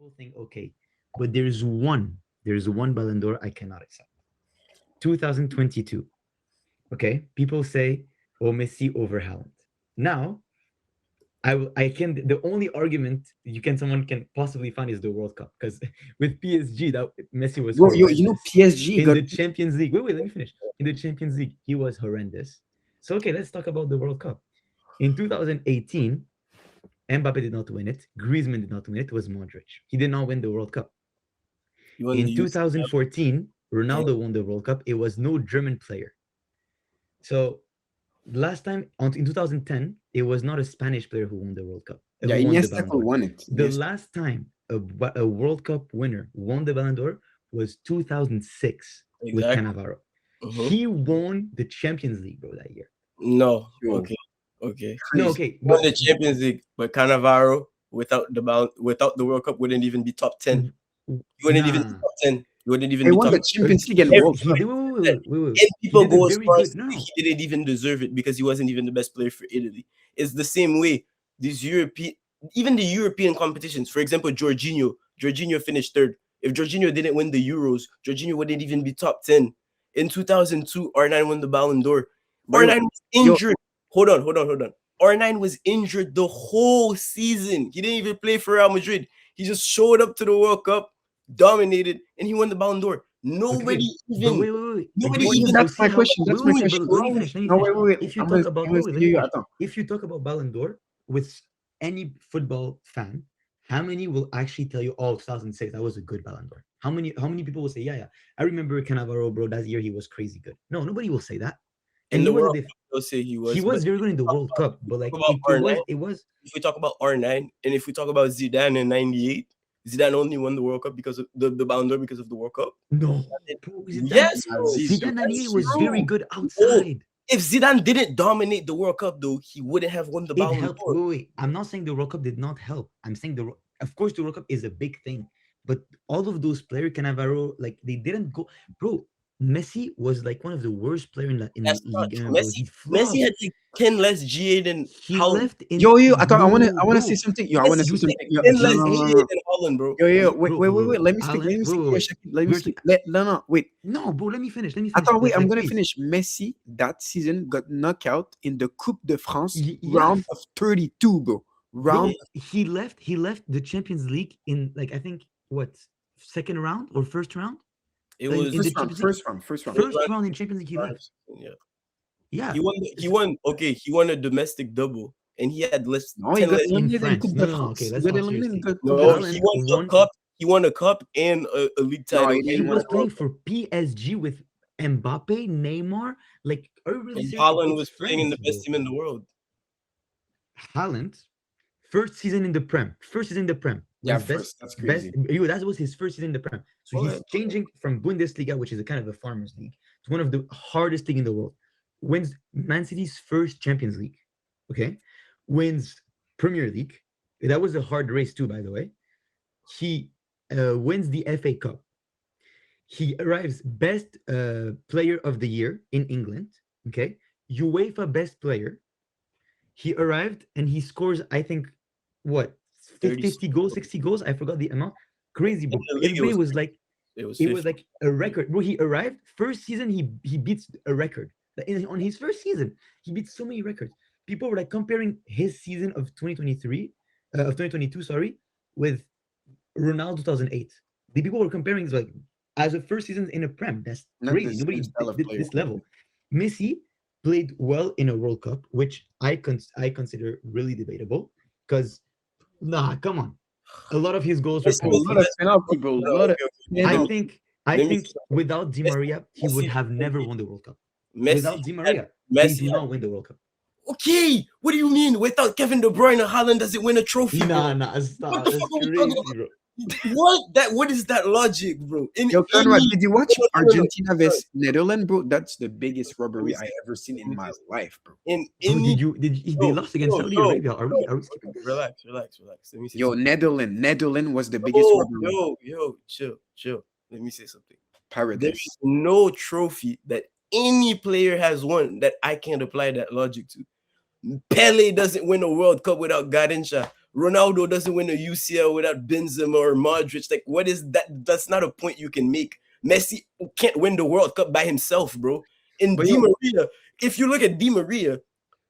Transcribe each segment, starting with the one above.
people think, okay, but there's one Ballon d'Or I cannot accept. 2022. Okay, people say, oh, Messi over Haaland. Now, I can. The only argument someone can possibly find is the World Cup because with PSG that Messi was Bro, horrendous. PSG In got the Champions League. Wait, let me finish. In the Champions League, he was horrendous. So okay, let's talk about the World Cup. In 2018, Mbappe did not win it. Griezmann did not win it. It was Modric. He did not win the World Cup. He won the In youth. 2014, Yeah. Ronaldo won the World Cup. It was no German player. So last time in 2010, it was not a Spanish player who won the World Cup, yeah, who won the Iniesta Ballon could d'Or. won it. The Iniesta. last time a World Cup winner won the Ballon d'Or was 2006 with Exactly. Cannavaro. Mhm. He won the Champions League, bro, that year. No. Yo, Okay. Okay. No, crazy. okay, He won but the Champions League, but Cannavaro without the World Cup wouldn't even be top 10. He wouldn't even be nah, top 10. He wouldn't even He be won top the Champions League and he World he Cup. did wait. And He people did a go as very far as good. to No, say no. he didn't even deserve it because he wasn't even the best player for Italy. It's the same way these even the European competitions. For example, Jorginho finished third. If Jorginho didn't win the Euros, Jorginho wouldn't even be top 10. In 2002, R9 won the Ballon d'Or. Bro, R9 was yo, injured. Hold on. R9 was injured the whole season. He didn't even play for Real Madrid. He just showed up to the World Cup, dominated, and he won the Ballon d'Or. Okay, Nobody but even, wait. nobody But even. so that's see my how question. That's my but question. let me finish. Let me No, finish. wait. If you I'm gonna, talk about I'm gonna let see me you. finish. Attends. If you talk about Ballon d'Or with any football fan, how many will actually tell you, oh, 2006, that was a good Ballon d'Or? How many people will say, yeah, I remember Cannavaro, bro, that year he was crazy good. No, nobody will say that. And In he the was World a Cup, they'll say he he was. But was very good in the World Cup, but talk like about it R9, was if we talk about R9, and if we talk about Zidane in '98, Zidane only won the World Cup because of the Ballon d'Or because of the World Cup. no, bro, Yes, bro. Aziz, Zidane That's 98 was very true. good Oh, outside. if Zidane didn't dominate the World Cup, though, he wouldn't have won the It Ballon helped. d'Or. Wait. I'm not saying the World Cup did not help. I'm saying of course, the World Cup is a big thing, but all of those players, Cannavaro, like they didn't go. Bro, Messi was like one of the worst player in That's not Ligue true. 1, bro. He Messi flopped. had like 10 less GA than He Haaland. left in yo. Attends, no, I wanna say bro. something. Yo, I wanna Messi say You had think something. like Yo, 10 no, less no, no, GA no. than Haaland, bro. Yo, wait. bro. Let me speak. Alan, Yeah, wait. Shakib, let me We're speak. No, wait. no, bro. Let me finish. Attends, wait. I'm Like, gonna please. finish. Messi that season got knocked out in the Coupe de France Yeah, round of 32, bro. bro. Round. He left the Champions League in like I think what second round or first round It in was, the First round, Champions League. first it round. was First around round in Champions League, he left. yeah. Yeah, He won. Okay, he won a domestic double, and he had less No, he 10 got less. in eliminated in France. Coupe No, de no, no. Okay, France. He let's got talk eliminated in seriously. Coupe de No, France. Haaland won. he won a cup and a league No, title, he He didn't and win won a was a World playing cup. Cup. for PSG with Mbappe, Neymar. Like, are you really And serious? Haaland It's was playing in France, the best bro. team in the world. Haaland, first season in the Prem. First season in the Prem. Yeah, Wins best, first. That's best. crazy. That was his first season in the Prem. So Go he's ahead. changing from Bundesliga, which is a kind of a farmers league, to one of the hardest league in the world. Wins Man City's first Champions League. Okay, wins Premier League. That was a hard race too, by the way. He wins the FA Cup. He arrives best player of the year in England. Okay, UEFA best player. He arrived and he scores, I think, what 30 50 goals, 60 goals. I forgot the amount. Crazy, in bro. the league. Everybody was like, It was it was 50. like a record. Bro, he arrived first season. He beats a record. On his first season. He beat so many records. People were like comparing his season of 2023, of 2022, sorry, with Ronaldo 2008. The people were comparing like as a first season in a Prem. That's Not the crazy. same Nobody style of did player. this level. Messi played well in a World Cup, which I consider really debatable because come on, a lot of his goals were Messi Bro, a was lot the of penalties. best. penalty, bro. A No, lot of okay, okay. I Let me penalty. think I let me think say something. without Di Messi, Maria, he would Messi, have never okay. won the World Cup. Messi Without Di had Maria, they Messi do had not win the World Cup. okay. What do you mean? Without Kevin De Bruyne, Haaland doesn't win a trophy, bro. What Stop. the That's fuck are we talking crazy, about? bro. What is that logic, bro? In Yo, Conrad, any did you watch no. Argentina Sorry. vs Netherlands, bro? That's the biggest Let me robbery I say ever seen let in me my say life, bro. in Bro, any they lost against Saudi Arabia? Are we skipping this? Relax. Let me say Yo, something. Netherlands was the biggest robbery. Chill. Let me say something. There Paradise. is no trophy that any player has won that I can't apply that logic to. Pele doesn't win a World Cup without Garincha. Ronaldo doesn't win a UCL without Benzema or Modric. Like, what is that? That's not a point you can make. Messi can't win the World Cup by himself, bro. And But Di yo, Maria, if you look at Di Maria,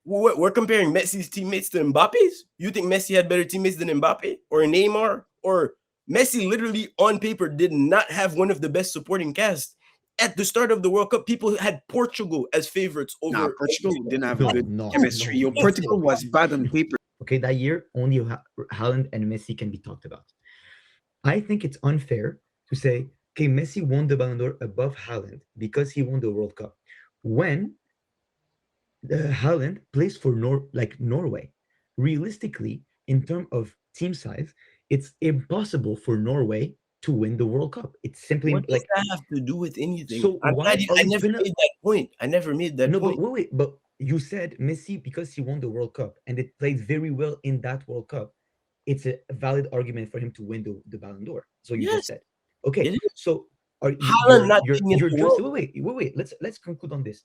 we're comparing Messi's teammates to Mbappe's. You think Messi had better teammates than Mbappe or Neymar? Or Messi literally on paper did not have one of the best supporting casts. At the start of the World Cup, people had Portugal as favorites nah, over. Portugal didn't have a No, good no, chemistry. no. Yo, Portugal was bad on paper. Okay, that year only Haaland and Messi can be talked about. I think it's unfair to say, okay, Messi won the Ballon d'Or above Haaland because he won the World Cup. When Haaland plays for Norway, realistically, in terms of team size, it's impossible for Norway to win the World Cup. It's simply What does like, that have to do with anything? so why are I we never made that point. I never made that no, point. but wait, but you said Messi because he won the World Cup and it played very well in that World Cup. It's a valid argument for him to win the Ballon d'Or. So you just Yes, said, it okay. is. So are you Haaland not being in you're the just world. wait. Let's conclude on this.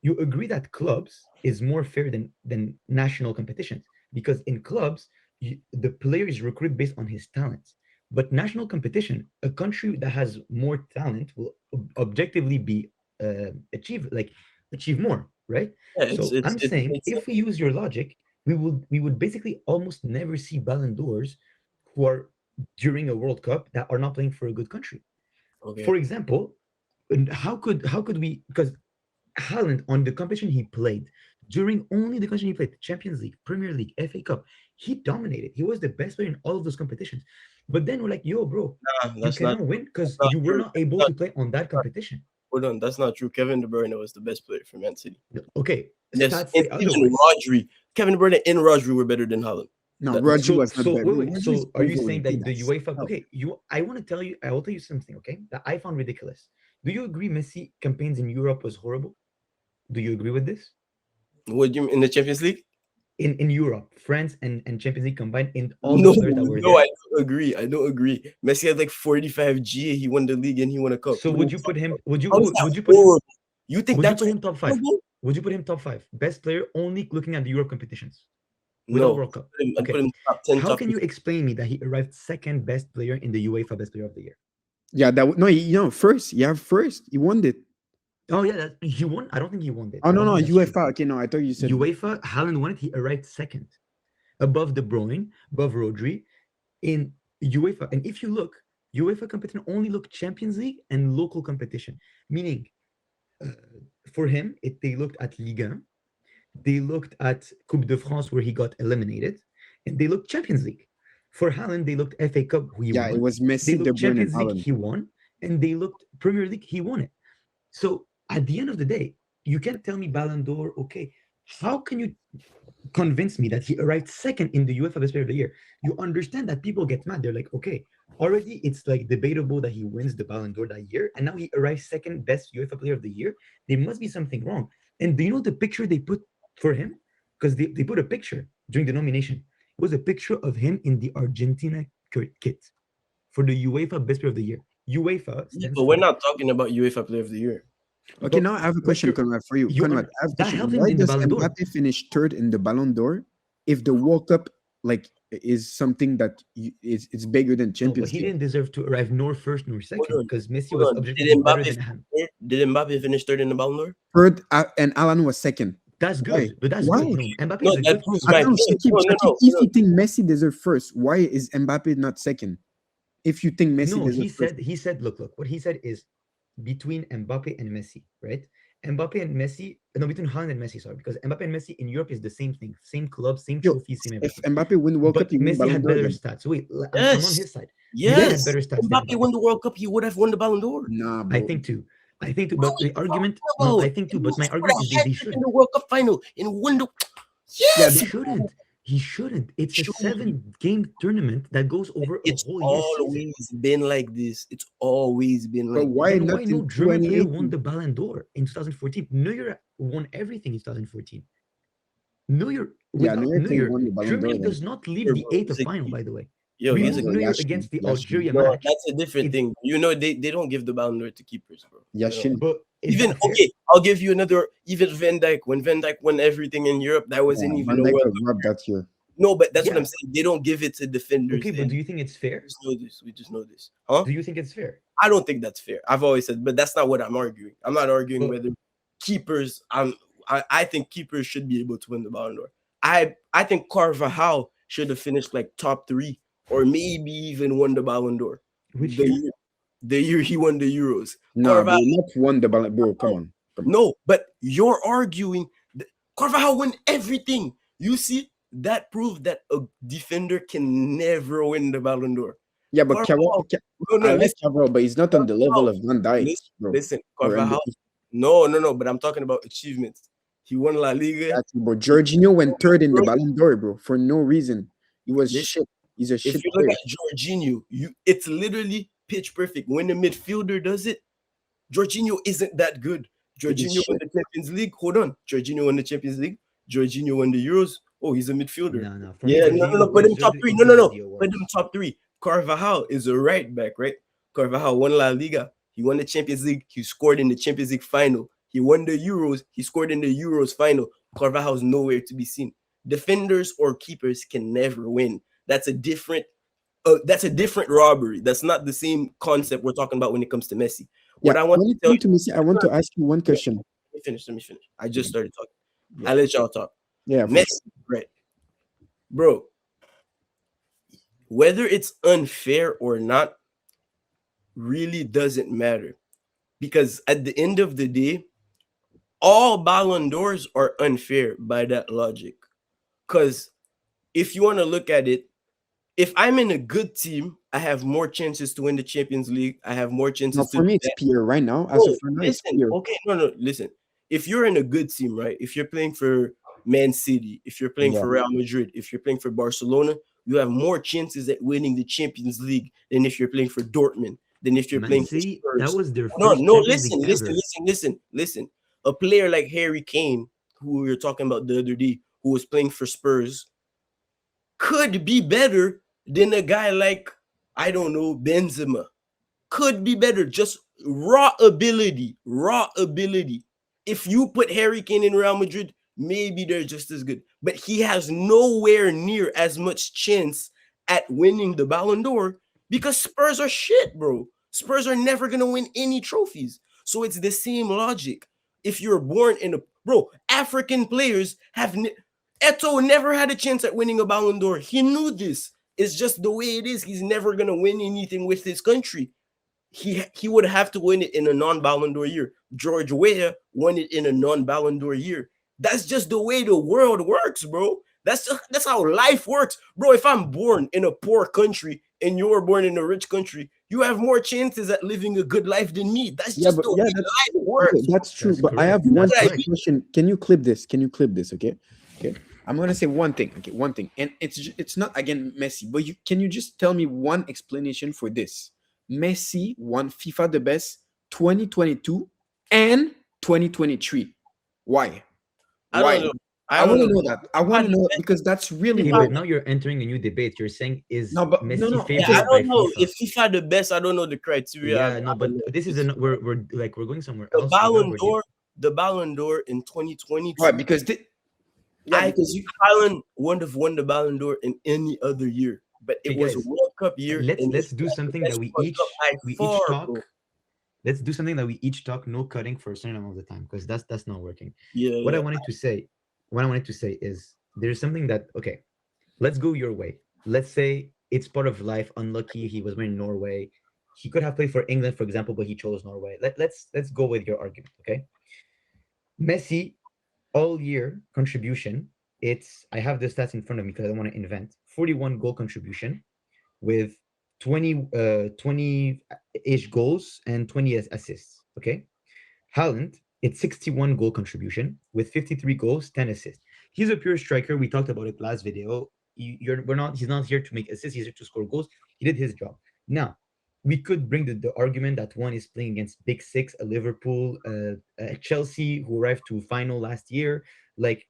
You agree that clubs is more fair than national competitions because in clubs the player is recruited based on his talents. But national competition, a country that has more talent will objectively be achieve more, right? Yeah, So I'm saying it's if we use your logic, we would basically almost never see Ballon d'Ors who are during a World Cup that are not playing for a good country. okay. For example, and how could we, because Haaland on the competition he played, during only the competition he played, Champions League, Premier League, FA Cup, he dominated. He was the best player in all of those competitions. But then we're like, yo, bro, Nah, you cannot win that's because not you were true. not able That's to play on that not, competition. hold on, that's not true. Kevin De Bruyne was the best player for Man City. Okay, Yes, stats and say even otherwise. Rodri, Kevin De Bruyne and Rodri were better than Haaland. No, That's Roger So was not so bad. wait. Roger is So are you saying overrated that the as UEFA? hell. Okay, I will tell you something. Okay, that I found ridiculous. Do you agree Messi campaigns in Europe was horrible? Do you agree with this? what you in the Champions League? In Europe, France and Champions League combined, in all the No, players that were no, there. I don't agree. I don't agree. Messi had like 45 GA. He won the league and he won a cup. So would you put him? Would you How is would that you put him? horrible? You think Would you that's put him top five? horrible? Would you put him top five? Best player only looking at the Europe competitions without No, World Cup. I'd put Okay. him top 10, How top can you 15. explain me that he arrived second best player in the UEFA Best Player of the Year? Yeah, no, first, first, he won it. Oh yeah, he won. I don't think he won it. Oh I no, don't no, think that's true. UEFA. Okay, no, I thought you said UEFA, Haaland won it. He arrived second, above De Bruyne, above Rodri in UEFA. And if you look, UEFA competition only look Champions League and local competition, meaning uh, for him, they looked at Liga 1, they looked at Coupe de France where he got eliminated, and they looked Champions League. For Haaland, they looked FA Cup, who he yeah, it won. was They Messi, De looked Bruyne, and Champions League, Haaland. he won, and they looked Premier League, he won it. So at the end of the day, you can't tell me Ballon d'Or. Okay, how can you convince me that he arrived second in the UEFA Best Player of the Year? You understand that people get mad. They're like, okay, already it's like debatable that he wins the Ballon d'Or that year, and now he arrives second best UEFA Player of the Year. There must be something wrong. And do you know the picture they put for him? Because they put a picture during the nomination. It was a picture of him in the Argentina kit for the UEFA Best Player of the Year. UEFA Yeah, stands but we're for, not talking about UEFA Player of the Year. Okay, but now I have a but question, Conrad, for you. Conrad, I have a that question. helped him Why in the does Ballon d'Or. Mbappe finish third in the Ballon d'Or if the World Cup is something that it's bigger than No, but Champions he League? didn't deserve to arrive nor first nor Hold second on, because Messi hold was on. objectively better than him. Did Mbappe finish third in the Ballon d'Or? Third, and Alan was second. That's Why? good, but that's Why? good. No, Mbappe No, is a that good proves my Attends, point. Shakib, No, no, Shakib, no, if no. you think Messi deserves first, why is Mbappe not second? If you think Messi No, he deserves first, said he said look, what he said is between Mbappe and Messi, right? Mbappe and Messi, no, between Haaland and Messi, sorry, because Mbappe and Messi in Europe is the same thing, same club, same yo, trophy, same if everything. Mbappe win the World Cup, But he win Messi Ballon had d'Or better then. stats. So wait, I'm on Yes, his side. Messi had yes. better stats than Mbappe Mbappe. won the World Cup, he would have won the Ballon d'Or. Nah, I bro. think too. I think too. What But are you the argument, talking no, about? I think too. He But my scored argument is a hat they trick in shouldn't. the World Cup final and won the. He Yes, shouldn't. He shouldn't. It's a should. 7-game tournament that goes over a It's whole year season. always been like this. It's always been But like this. why Then not why in no German player won 2018? the Ballon d'Or in 2014? Neuer won everything in 2014. Neuer, Yeah, without Neuer can Neuer, win the Ballon d'Or Germany then. does not leave Sure, the bro. eighth He's of a final, key. by the way. Yo, he's a Remove Yo, Neuer Yashin, against the Yashin. Algeria no. match. That's a different It, thing. You know, they don't give the Ballon d'Or to keepers, bro. They don't. Yashin. but is Even that fair? okay, I'll give you another. Even Van Dijk, when Van Dijk won everything in Europe, that wasn't Yeah, even Van a Dijk World was Cup. robbed that year. No, but that's what I'm Yeah. saying. They don't give it to defenders. Okay, but And do you think it's we fair? just know this. We just know this. Huh? Do you think it's fair? I don't think that's fair. I've always said, but that's not what I'm arguing. I'm not arguing Well, whether keepers. I think keepers should be able to win the Ballon d'Or. I think Carvajal should have finished like top 3 or maybe even won the Ballon d'Or. which The year? year, the year he won the Euros. Nah, bro, not won the Ballon, bro. Come on, come on. No, but you're arguing that Carvajal won everything. You see, that proves that a defender can never win the Ballon d'Or. Yeah, but Carvajal, no, I like listen, Carvajal, but he's not on the level of Van Dijk, listen, bro. listen, Or in Carvajal. the, No, but I'm talking about achievements. He won La Liga. that's bro. Jorginho went third in the Ballon d'Or, bro, for no reason. He was Listen, shit. He's a if shit you look player. at Jorginho, it's literally pitch perfect. When the midfielder does it, Jorginho isn't that good. He's Jorginho won shit. the Champions League. Hold on. Jorginho won the Champions League. Jorginho won the Euros. Oh, he's a midfielder. No. For me, Yeah, no. Jorginho Put him top deserved 3. it No. because of the Put awards. him top 3. Carvajal is a right back, right? Carvajal won La Liga. He won the Champions League. He scored in the Champions League final. He won the Euros. He scored in the Euros final. Carvajal's nowhere to be seen. Defenders or keepers can never win. That's a different robbery. That's not the same concept we're talking about when it comes to Messi. Yeah, What I want when to it tell comes to Messi, I want to ask you one question. Let me finish. I just started talking. Yeah. I'll let y'all talk. Yeah, for Messi, sure. right. Bro, whether it's unfair or not really doesn't matter. Because at the end of the day, all Ballon d'Ors are unfair by that logic. Because if you want to look at it, if I'm in a good team, I have more chances to win the Champions League. I have more chances No, to for me, it's Pierre right now. As of right now, it's Pierre. listen. If you're in a good team, right? If you're playing for Man City, if you're playing Yeah. for Real Madrid, if you're playing for Barcelona, you have more chances at winning the Champions League than if you're playing for Dortmund, than if you're Man playing for City, Spurs. that was their first No, Champions League ever. listen. A player like Harry Kane, who we were talking about the other day, who was playing for Spurs, could be better than a guy like, I don't know, Benzema. Could be better. Just raw ability. If you put Harry Kane in Real Madrid, maybe they're just as good. But he has nowhere near as much chance at winning the Ballon d'Or because Spurs are shit, bro. Spurs are never going to win any trophies. So it's the same logic. If you're born in a... Bro, African players have... Eto'o never had a chance at winning a Ballon d'Or. He knew this. It's just the way it is. He's never going to win anything with his country. He would have to win it in a non-Ballon d'Or year. George Weah won it in a non-Ballon d'Or year. That's just the way the world works, bro. That's how life works. Bro, if I'm born in a poor country and you're born in a rich country, you have more chances at living a good life than me. That's just the way life works. Okay, that's true. That's But I have correct. one That's quick right. question. Can you clip this? Okay. I'm gonna say one thing. Okay, one thing, and it's not again Messi, but can you just tell me one explanation for this? Messi won FIFA the Best 2022 and 2023. Why? I don't know. I want to know that. I want to know that because that's really Okay, what. but now you're entering a new debate. You're saying is No, but- Messi no, favored I by don't know FIFA? if FIFA the best. I don't know the criteria. Yeah, no, but this is we're going somewhere the else. Ballon We're d'Or. The Ballon d'Or in 2022. Why? Because I think Haaland wouldn't have won the Ballon d'Or in any other year, but it Okay, was guys, a World Cup year. and let's this do was the something best that we World each Cup by far, talk. bro. Let's do something that we each talk, no cutting for a certain amount of time, because that's not working. Yeah, What yeah. I wanted to say is there's something that okay, let's go your way. Let's say it's part of life. Unlucky, he was born in Norway. He could have played for England, for example, but he chose Norway. Let's go with your argument, okay? Messi, all year contribution. I have the stats in front of me because I don't want to invent. 41 goal contribution with 20-ish goals and 20 assists. Okay. Haaland, it's 61 goal contribution with 53 goals, 10 assists. He's a pure striker. We talked about it last video. He's not here to make assists, he's here to score goals. He did his job. Now, we could bring the argument that one is playing against Big Six, a Liverpool, Chelsea, who arrived to final last year, like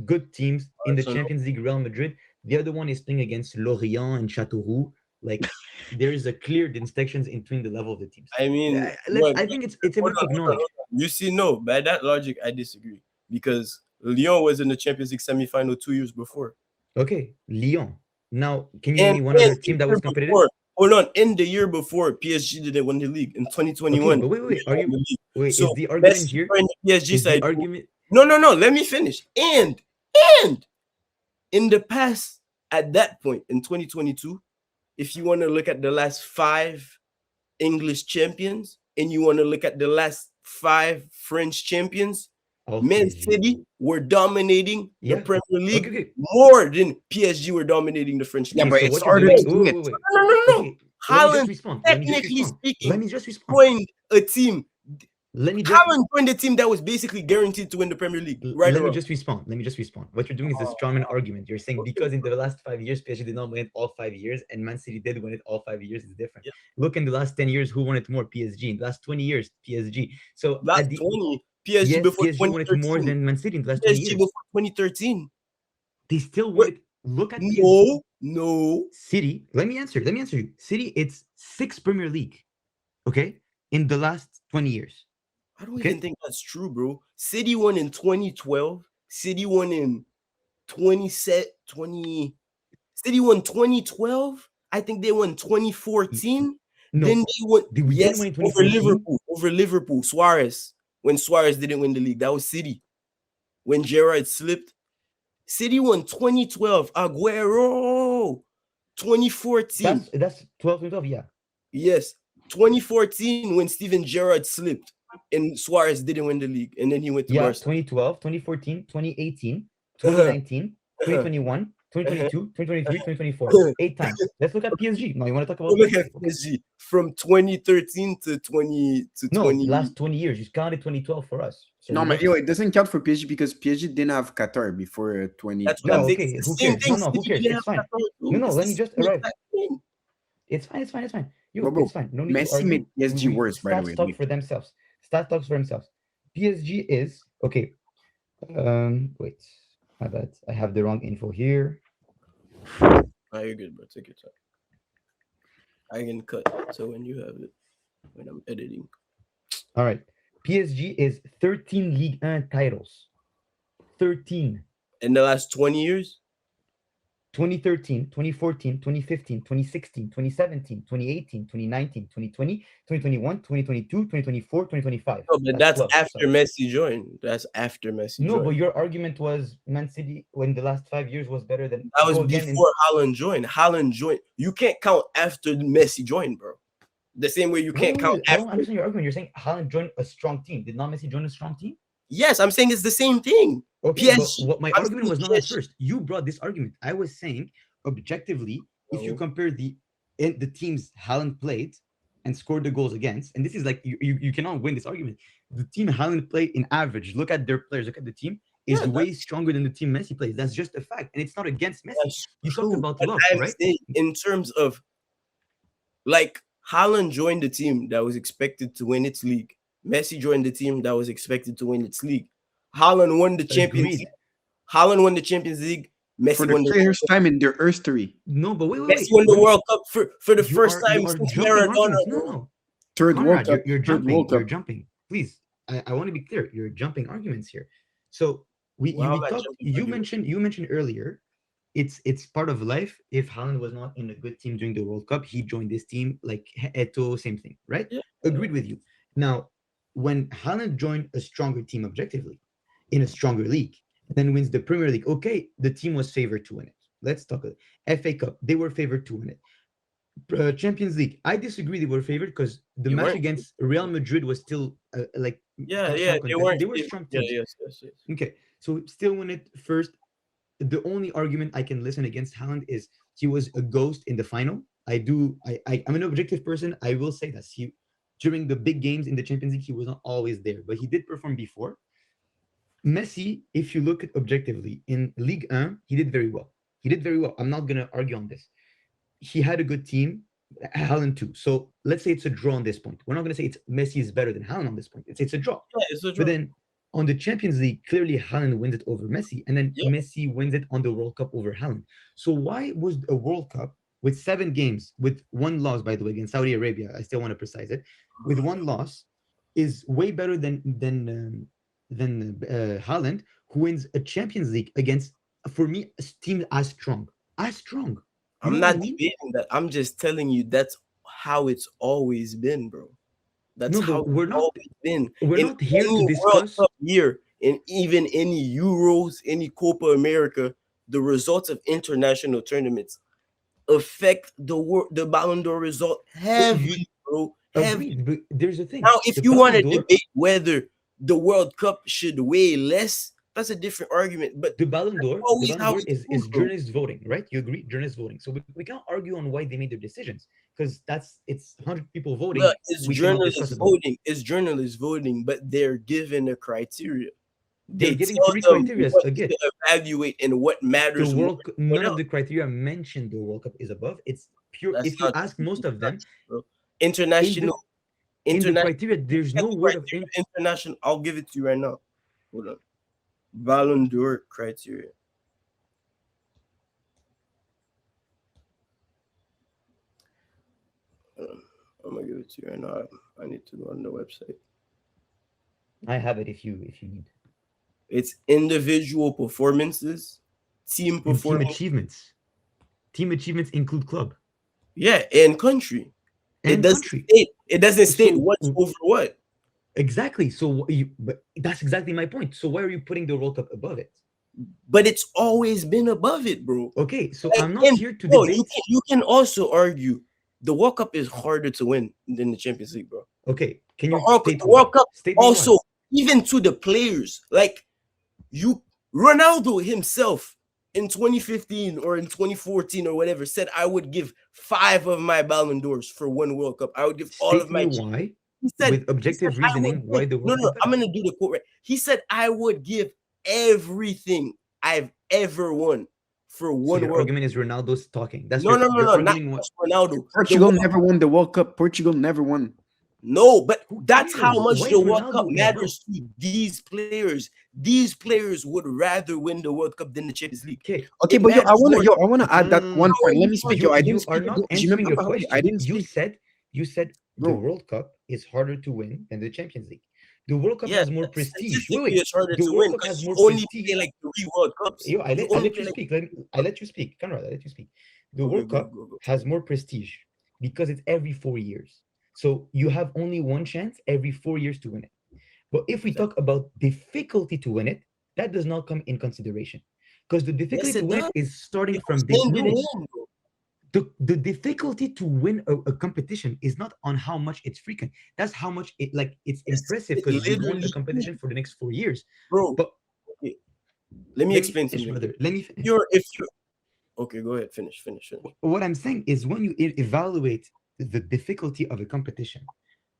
good teams in the Arsenal. Champions League, Real Madrid. The other one is playing against Lorient and Châteauroux. Like there is a clear distinctions in between the level of the teams. I mean, I think it's enough to acknowledge. You see, no, by that logic, I disagree because Lyon was in the Champions League semi-final 2 years before. Okay, Lyon. Now, can you name And me one other the team that year was competitive? before, hold on, in the year before, PSG didn't win the league. In Okay, 2021, but wait, wait, they wait. Are won you the league. wait? Is So the argument Messi here? joined the PSG Is the side. argument? No, no, no. Let me finish. And in the past, at that point in 2022, if you want to look at the last five English champions and you want to look at the last five French champions, Of Man PSG. City were dominating the Yeah. Premier Okay, League okay. more than PSG were dominating the French Yeah, league. Okay, but so it what you're started doing? to Wait, do wait, it. wait, wait. No, no, no, no. Okay, let me just Haaland, respond. Let me just technically respond. Let speaking, me just respond. joined a team. Let me just Haaland joined a team that was basically guaranteed to win the Premier League, right let or me wrong. just respond. Let me just respond. What you're doing is a strawman argument. You're saying Okay, because in the last 5 years, PSG did not win it all 5 years, and Man City did win it all 5 years. It's different. yeah. Look in the last 10 years, who won it more? PSG. In the last 20 years, PSG. So Last at the 20, PSG yes, before PSG won it more 2013, than Man City in the last 20 PSG years. before 2013. They still won Wait, it. Look at PSG. no, no. City. Let me answer. Let me answer you. City. It's six Premier League. Okay, in the last 20 years. I don't even Okay. think that's true, bro. City won in 2012. City won in 20 set 20. City won 2012. I think they won 2014. Then No, they won, we didn't yes, win in 2014. Over Liverpool. Suarez. When Suarez didn't win the league, that was City. When Gerrard slipped, City won 2012. Aguero. 2014. That's 12, 12. Yeah. Yes. 2014 when Steven Gerrard slipped and Suarez didn't win the league. And then he went to Yeah, Barcelona. 2012, 2014, 2018, Uh-huh, 2019, uh-huh, 2021, uh-huh. 2022, 2023, 2024. 8 times. Let's look at PSG. No, you want to talk So about look at PSG? Okay. PSG from 2013 to 20 to No, 20. last 20 years. You counted 2012 for us. So No, we're but yo, different. it doesn't count for PSG because PSG didn't have Qatar before That's what I'm No, 2012. saying. okay. It's Who the same cares? thing. No, no, City who cares? didn't It's have fine. Qatar No, too. no, It's let the me just same arrive. exact thing. It's fine, it's fine, it's fine. But You, bro, it's fine. No need to Messi made argue. PSG worse, by the Stats way. talk Like, for themselves. Stats talks for themselves. PSG is okay. Wait, my bad. I have the wrong info here. Ah, you're good, bro. Take your time. I can cut. So when you have it, when I'm editing. All right. PSG is 13 Ligue 1 titles. 13. In the last 20 years, 2013, 2014, 2015, 2016, 2017, 2018, 2019, 2020, 2021, 2022, 2024, 2025. no, but That's that's 12. after Sorry. Messi joined. That's after Messi No, but joined. your argument was Man City when the last 5 years was better than That was go again in before Haaland joined. Haaland joined. You can't count after Messi joined, bro. The same way you wait, can't wait, count wait. I don't after. understand your argument. You're saying Haaland joined a strong team. Did not Messi join a strong team? Yes, I'm saying it's the same thing. Okay, but PSG. what my I'm argument saying was not at PSG. first. You brought this argument. I was saying objectively, if you No. compare the teams Haaland played and scored the goals against, and this is like you cannot win this argument. The team Haaland played in average, look at their players, look at the team, is Yeah, way stronger than the team Messi plays. That's just a fact. And it's not against Messi. that's You talked true. about But luck, I'm right? saying in terms of like Haaland joined the team that was expected to win its league. Messi joined the team that was expected to win its league. Haaland won the Champions League. Agreed. Haaland won the Champions League. for Messi the won the World first Cup. time in their history, No, but wait, wait, Messi wait. won the Let me World Cup for the first you time are since jumping Maradona, arguments. No, bro. no. third World Conrad, Cup, you're third jumping. World You're Cup. jumping. Please, I want to be clear. You're jumping arguments here. So Wow, we that talked. jumping argument. You mentioned earlier. It's part of life. If Haaland was not in a good team during the World Cup, he joined this team like Eto, same thing, right? Yeah. Agreed with you. Now, when Haaland joined a stronger team objectively, in a stronger league, then wins the Premier League. Okay, the team was favored to win it. Let's talk. FA Cup, they were favored to win it. Champions League. I disagree. They were favored because the They match weren't. against Real Madrid was still like Yeah, yeah, strong they contested. weren't. They were strong Yeah, teams. yes, yes, yes. Okay, so still win it first. The only argument I can listen against Haaland is he was a ghost in the final. I do. I'm an objective person. I will say that he during the big games in the Champions League he was not always there, but he did perform before. Messi, if you look at objectively in Ligue 1, he did very well. He did very well. I'm not gonna argue on this. He had a good team, Haaland too. So let's say it's a draw on this point. We're not going to say it's Messi is better than Haaland on this point. It's a draw. Yeah, it's a But draw. then on the Champions League, clearly Haaland wins it over Messi, and then Yeah, Messi wins it on the World Cup over Haaland. So why was a World Cup with 7 games, with one loss, by the way, against Saudi Arabia? I still want to precise it. With one loss, is way better than Haaland, who wins a Champions League against for me, teams as strong, as strong. You know I'm what I not mean? debating that. I'm just telling you that's how it's always been, bro. That's No, how but it's always been. we're In not here to any World discuss Cup year, in even any Euros, any Copa America, the results of international tournaments affect the Ballon d'Or result you heavily, bro. Heavily. agreed, but there's a thing. Now, if The you want Ballon to d'Or, debate whether the World Cup should weigh less, that's a different argument. But the always Ballon how d'Or it's been, is bro. journalists voting, right? You agree? Journalists voting. So we can't argue on why they made their decisions because it's 100 people voting. But it's We cannot discuss journalists about it. voting. It's journalists voting, but they're given a criteria. They're They giving tell three them criteria what again. to evaluate and what The matters more World than what None of else. the criteria mentioned the World Cup is above. It's pure. That's If you not ask true. most That's of not them true, bro. in the International, international criteria, there's no word of criteria, international. I'll give it to you right now. Hold on. Ballon d'Or criteria. I'm gonna give it to you right now. I need to go on the website. I have it if you need. It's individual performances, team And performance, team achievements include club yeah, and country. It and doesn't country. state. It doesn't state So what's over what. exactly. But that's exactly my point. So why are you putting the World Cup above it? But it's always been above it, bro. Okay, so Like, I'm not and here to bro, debate. you can also argue the World Cup is harder to win than the Champions League, bro. Okay, can The you World state the World why? Cup State me why. also, even to the players, like you, Ronaldo himself in 2015 or in 2014 or whatever said, I would give 5 of my Ballon d'Ors for one World Cup. I would give all of State me my. why, He said, with objective I would reasoning, give, why the no, World Cup no, is I'm better. gonna do the quote right. He said, I would give everything I've ever won for So one your World Cup. argument is Ronaldo's talking. That's No, no, no, you're no, not arguing what? just Ronaldo. The Portugal never won the World Cup. Portugal never won. No, but Who that's how cares? much Why the is World Cup Ronaldo above? matters to these players. These players would rather win the World Cup than the Champions League. Okay, Okay, It but matters more. I wanna no, add no, that no, no. one How are point. Let you me speak, yo. arguing? I didn't You are speak. not Do you remember answering a how I question. didn't speak, You said the bro? World Cup is harder to win than the Champions League. The World Cup Yeah, has more prestige. statistically, it's harder The to World win Cup has because you more only prestige. play like 3 World Cups. Yo, You I only let play you like speak. I let you speak. Conrad, I let you speak. The okay, World go, Cup go, go. has more prestige because it's every 4 years. So you have only one chance every 4 years to win it. But if we Exactly. talk about difficulty to win it, that does not come in consideration. Because the difficulty Yes, to it win does. it is starting It goes from the hand in no. hand, bro. The difficulty to win a competition is not on how much it's frequent. That's how much it's Yes, impressive it because you've won a literally competition is, for the next 4 years. bro. But Okay, let me let me explain finish, something. brother. Let me finish. If you're okay, go ahead, finish. What I'm saying is when you evaluate the difficulty of a competition,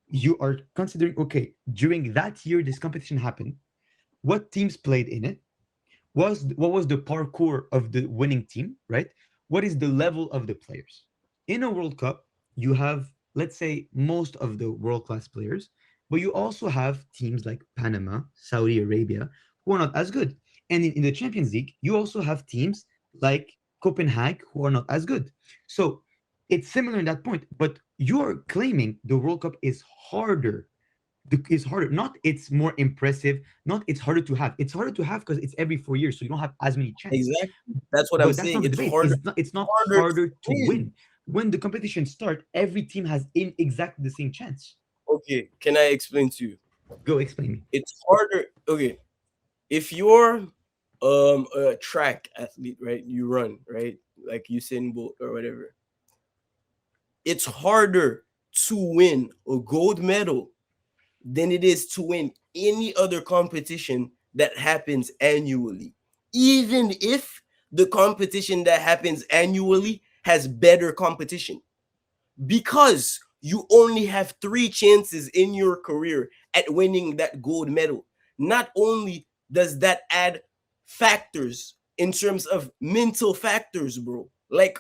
you are considering, okay, during that year this competition happened, what teams played in it, what was the parkour of the winning team, right? What is the level of the players? In a World Cup, you have, let's say, most of the world class players, but you also have teams like Panama, Saudi Arabia, who are not as good. And in the Champions League, you also have teams like Copenhagen who are not as good. So it's similar in that point, but you're claiming the World Cup is harder, is harder. Not it's more impressive. Not it's harder to have. It's harder to have because it's every 4 years, so you don't have as many chances. Exactly. That's what I'm But that's not saying. the It's debate. harder. It's not Harder to harder to win. win. When the competition start, every team has in exactly the same chance. Okay, can I explain to you? Go explain me. It's harder. Okay, if you're a track athlete, right? You run, right? Like Usain Bolt or whatever. It's harder to win a gold medal than it is to win any other competition that happens annually. Even if the competition that happens annually has better competition, because you only have 3 chances in your career at winning that gold medal. Not only does that add factors in terms of mental factors, bro. Like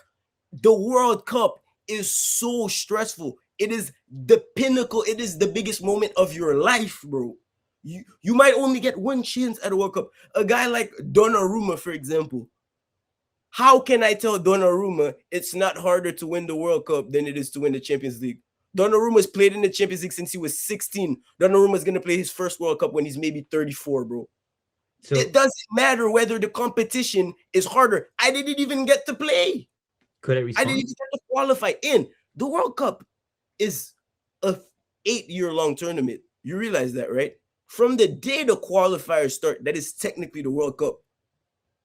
the World Cup is so stressful. It is the pinnacle, it is the biggest moment of your life, bro. You might only get one chance at a World Cup. A guy like Donnarumma, for example, how can I tell Donnarumma it's not harder to win the World Cup than it is to win the Champions League? Donnarumma's played in the Champions League since he was 16. Donnarumma's going to play his first World Cup when he's maybe 34, bro. So It doesn't matter whether the competition is harder. I didn't even get to play. could I I didn't respond? even get to qualify in. The World Cup is a 8-year-long tournament. You realize that, right? From the day the qualifiers start, that is technically the World Cup.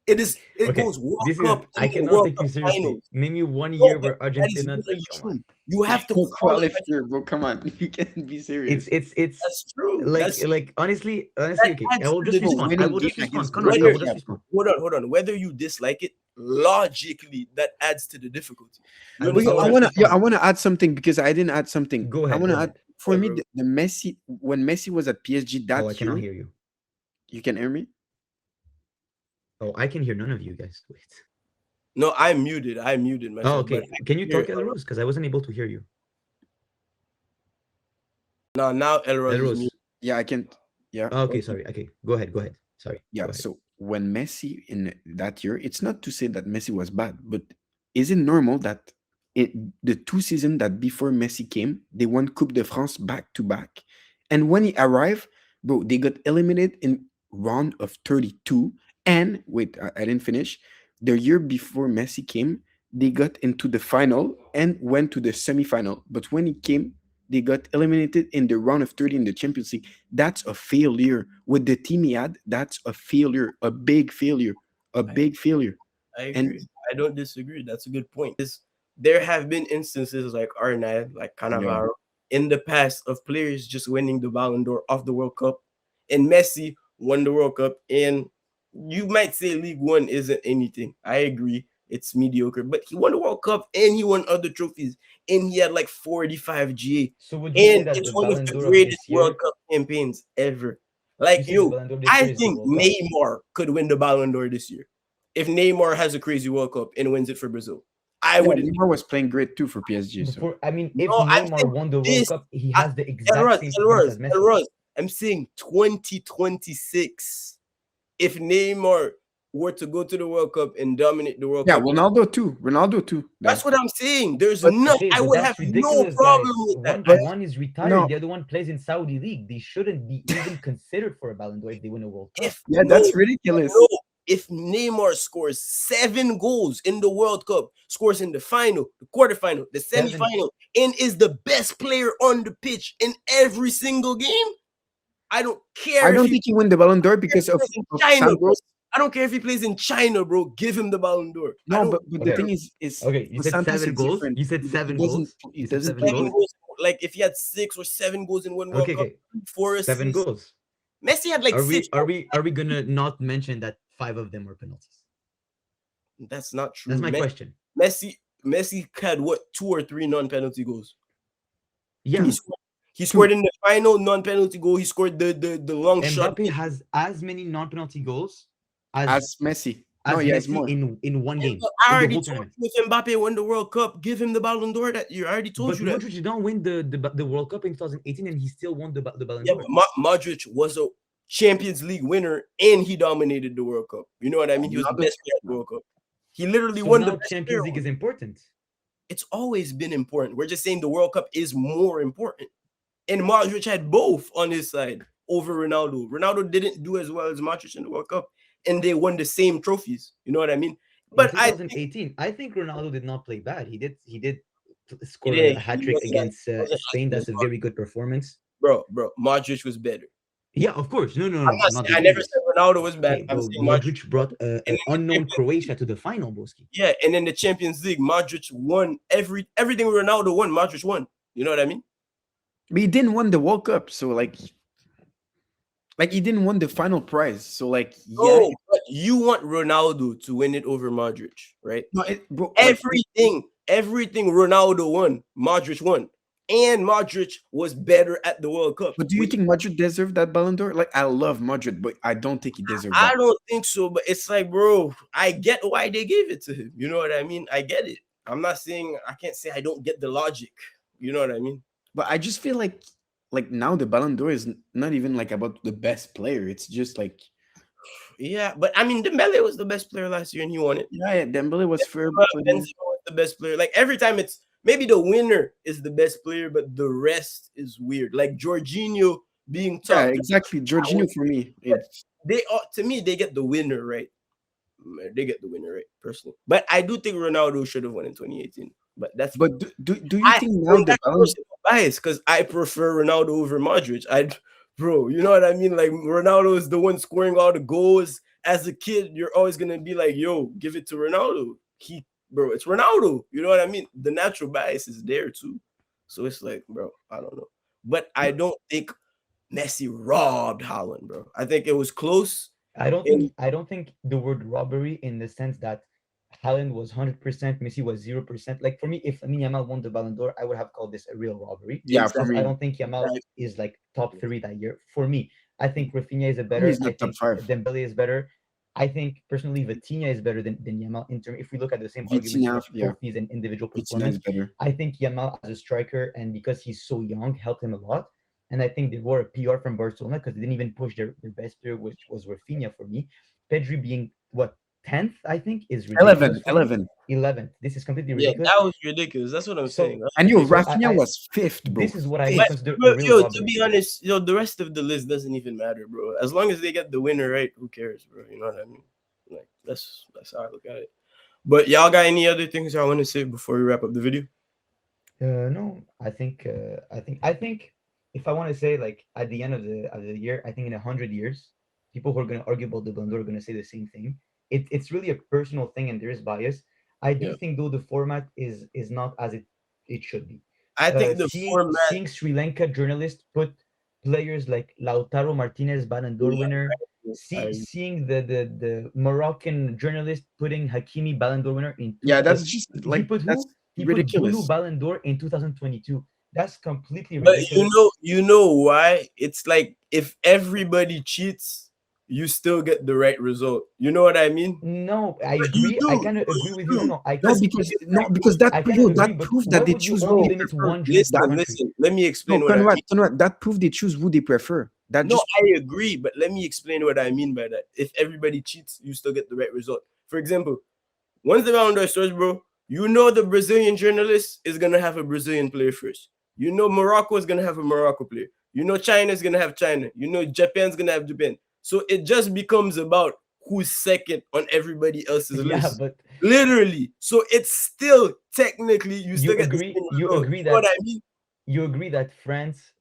It Okay, goes World this is Cup I and then cannot World take Cup you seriously. finals. Name me one No, year but where that is Argentina. literally Come on, true. You have to No qualify. qualifier, bro. Come on, you can't be serious. it's That's true. like honestly, That okay. I adds will to just the Bro, respond. I winning will game just respond. against Conrad, I whether will Croatia, just bro. respond. hold on. Whether you dislike it, logically, that adds to the difficulty. I You will, I understand will what I'm just saying? respond. I wanna add something because I didn't add something. Go I ahead. wanna Go add ahead. for Yeah, me bro. the Messi when Messi was at PSG Oh, I that cannot year. hear you. You can hear me? Oh, I can hear none of you guys. Wait. No, I'm muted. I muted Oh, myself, but okay. Can you here, talk, Elrose? Because I wasn't able to hear you. now Elros is muted. Elrose. Yeah, I can. Yeah. Oh, okay. Okay. Sorry. Okay. Go ahead. Go ahead. Sorry. Yeah. Go ahead. So when Messi in that year, it's not to say that Messi was bad, but is it normal that the 2 seasons that before Messi came, they won Coupe de France back to back, and when he arrived, bro, they got eliminated in round of 32. And wait, I didn't finish. The year before Messi came, they got into the final and went to the semi-final. But when he came, they got eliminated in the round of 30 in the Champions League. That's a failure. With the team he had, that's a failure, a big failure, a I, big failure. I And agree. I don't disagree. That's a good point. There have been instances like R9, like yeah, Cannavaro, in the past of players just winning the Ballon d'Or of the World Cup, and Messi won the World Cup. And you might say League One isn't anything. I agree. It's mediocre, but he won the World Cup and he won other trophies, and he had like 45 GA, So would you say and that the it's one of Ballon the d'Or of greatest this World year? Cup campaigns ever. You Like, say the yo, Ballon d'Or of this I year is the think World Cup? Neymar could win the Ballon d'Or this year. If Neymar has a crazy World Cup and wins it for Brazil, I yeah, wouldn't. Neymar was playing great too for PSG. So Before, I mean, if No, I'm Neymar saying won the World this. Cup, he I, has the exact same performance as Messi. Elroz. I'm saying 2026. If Neymar were to go to the World Cup and dominate the World yeah, Cup, Ronaldo too. Ronaldo too. that's what I'm saying. There's But no, Okay, I but would have that's no ridiculous, problem guys. with that. but One is retired, no, the other one plays in Saudi League. They shouldn't be even considered for a Ballon d'Or if they win a World Cup. If yeah, no, that's ridiculous. no, if Neymar scores 7 goals in the World Cup, scores in the final, the quarterfinal, the 7. semifinal, and is the best player on the pitch in every single game, I don't I care if don't he think he won the Ballon d'Or plays because in of China, bro. Santos. I don't care if he plays in China, bro. Give him the Ballon d'Or. I No, don't but the Okay. thing is Okay, you for said Santos 7 it's goals. different. You said He 7 doesn't goals. he You said doesn't 7 play. 7 goals. goals. Like if he had 6 or 7 goals in one World Okay, Cup, okay. 4 7 assists. goals. Messi had like Are 6. we gonna not mention that 5 of them were penalties? That's not true. That's my question. Messi had what 2 or 3 non-penalty goals. Yeah, He scored, he Two. scored in the final non-penalty goal. He scored the long shot Mbappe has as many non-penalty goals as As Messi. No, he has Messi more. in one game I in the already whole told tournament. you if Mbappe won the World Cup, give him the Ballon d'Or that year. I already told But you that. Modric did not win the World Cup in 2018, and he still won the Ballon Yeah, d'Or. but Modric was a Champions League winner and he dominated the World Cup. You know what I mean? He was the Ronaldo. best player at the World Cup. He literally So won the now best player. Champions League is important. It's always been important. We're just saying the World Cup is more important. And Modric had both on his side over Ronaldo. Ronaldo didn't do as well as Modric in the World Cup, and they won the same trophies. You know what I mean? In But I think 2018, I think Ronaldo did not play bad. He did he score did. a hat He trick wasn't as, against wasn't as Spain. good as That's a very good performance. Bro. Modric was better. Yeah, of course. No, I'm not not saying I never debating. said Ronaldo was bad. Hey, I'm bro, saying Modric. Modric brought And an in the unknown Champions Croatia to the final, Boski. Yeah, and in the Champions League, Modric won everything Ronaldo won. Modric won. You know what I mean? But he didn't win the World Cup, so like he didn't win the final prize. So like yeah, Oh, but you want Ronaldo to win it over Modric, right? no, bro, like Everything Ronaldo won, Modric won. And Modric was better at the World Cup. but do you think Madrid deserved that Ballon d'Or? Like I love Madrid, but I don't think he deserved I that. don't think so, but it's like, bro, I get why they gave it to him. You know what I mean? I get it. I'm not saying I can't say I don't get the logic. You know what I mean? But I just feel like now the Ballon d'Or is not even like about the best player. It's just like Yeah, but I mean, Dembele was the best player last year and he won it. yeah, Dembele was fair Benzema play. was the best player. Like every time it's maybe the winner is the best player, but the rest is weird. Like Jorginho being Yeah, top. exactly. I would, Jorginho for me. It's they to me they get the winner right. They get the winner right personally. But I do think Ronaldo should have won in 2018. But that's me. but do you think now And the that's Ballon personal bias because I prefer Ronaldo over Modric. Bro, you know what I mean? Like Ronaldo is the one scoring all the goals. As a kid, you're always gonna be like, "Yo, give it to Ronaldo." Bro, it's Ronaldo. You know what I mean? The natural bias is there too. So it's like, bro, I don't know, but I don't think Messi robbed Haaland, bro. I think it was close. And I don't think the word robbery in the sense that Haaland was 100%, Messi was 0%. Like for me, if Lamine Yamal won the Ballon d'Or, I would have called this a real robbery yeah, for because I me. don't think Yamal is like top three that year. For me, I think Rafinha is a For me, better. it's I not top think five. Dembele is better. I think personally Vitinha is better than Yamal in term. If we look at the same arguments Vitinha, of yeah, trophies and individual Vitinha is performance, better. I think Yamal as a striker and because he's so young helped him a lot. And I think they were a PR from Barcelona because they didn't even push their best player, which was Rafinha for me. Pedri being what 10th, I think, is 11, ridiculous for me. 11. 11th. This is completely yeah, ridiculous. that was ridiculous. That's what I'm saying. So And yo, so Rafinha I was fifth, bro. this is what I would But, Fifth. consider a but real yo, to robbery. be honest, the rest of the list doesn't even matter, bro. As long as they get the winner right, who cares, bro? You know what I mean? Like that's how I look at it. But y'all got any other things y'all want to say before we wrap up the video? No, I think if I want to say like at the end of the year, I think in 100 years, people who are going to argue about the Ballon d'Or are going to say the same thing. It's really a personal thing, and there is bias. I do Yeah, think though the format is not as it should be. I think the format. Seeing Sri Lanka journalists put players like Lautaro Martinez Ballon d'Or Yeah, winner, I, seeing the Moroccan journalist putting Hakimi Ballon d'Or winner in Yeah, two. that's just He like put that's who? He put Bulu ridiculous. Ballon d'Or in 2022. That's completely but ridiculous. you know why? It's like if everybody cheats, you still get the right result. You know what I mean? No, I But you agree. do, I kind of but agree you with you. No, do. no, I No, Because can. see, because it's no, like because that I kind of yo, agree. that But proved why that they would you choose who only they limit prefer. one journalist per listen, country? listen. Let me No, explain what I mean. Conrad, that proved they choose who they prefer. That No, just I agree, but let me explain what I mean by that. If everybody cheats, you still get the right result. For example, once the round starts, bro, you know the Brazilian journalist is gonna have a Brazilian player first. You know Morocco is gonna have a Morocco player. You know China is gonna have China. You know Japan's gonna have Japan. So it just becomes about who's second on everybody else's Yeah, list. but Literally. So it's still technically you still get the same you result. agree You know what that I mean? France,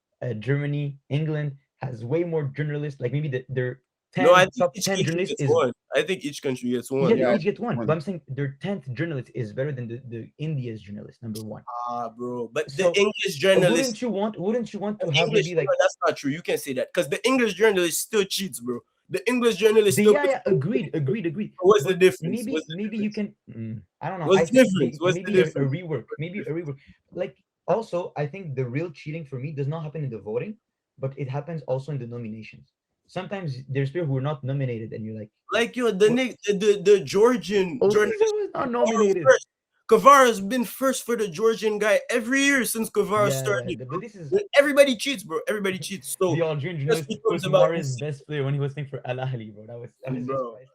Germany, England has way more journalists. Like maybe their No, I 10 think top each 10 country journalists gets is one. I think each country gets yeah, one. they yeah, each get one. But one. I'm saying their 10th journalist is better than the India's journalist, number one. Ah, bro. But the So English journalist, wouldn't you want the to have English, maybe no, like that's not true. You can't say that because the English journalist still cheats, bro. The English journalist the still yeah, puts. yeah, agreed. What's the But difference? maybe What's the maybe you difference? can I don't know. What's I the think difference? What's the maybe a difference? rework, maybe a rework. Like also, I think the real cheating for me does not happen in the voting, but it happens also in the nominations. Sometimes there's people who are not nominated, and you're like, Like yo, what? the Georgian Oh, Caesar journalist was not Kavara nominated. first. Kavara's been first for the Georgian guy every year since Kavara Yeah, yeah. started. But this is Everybody cheats, bro. Everybody cheats. the So Algerian it just journalist becomes put about Mahrez who's best player when he was playing for Al Ahly, bro. That was just bro. priceless.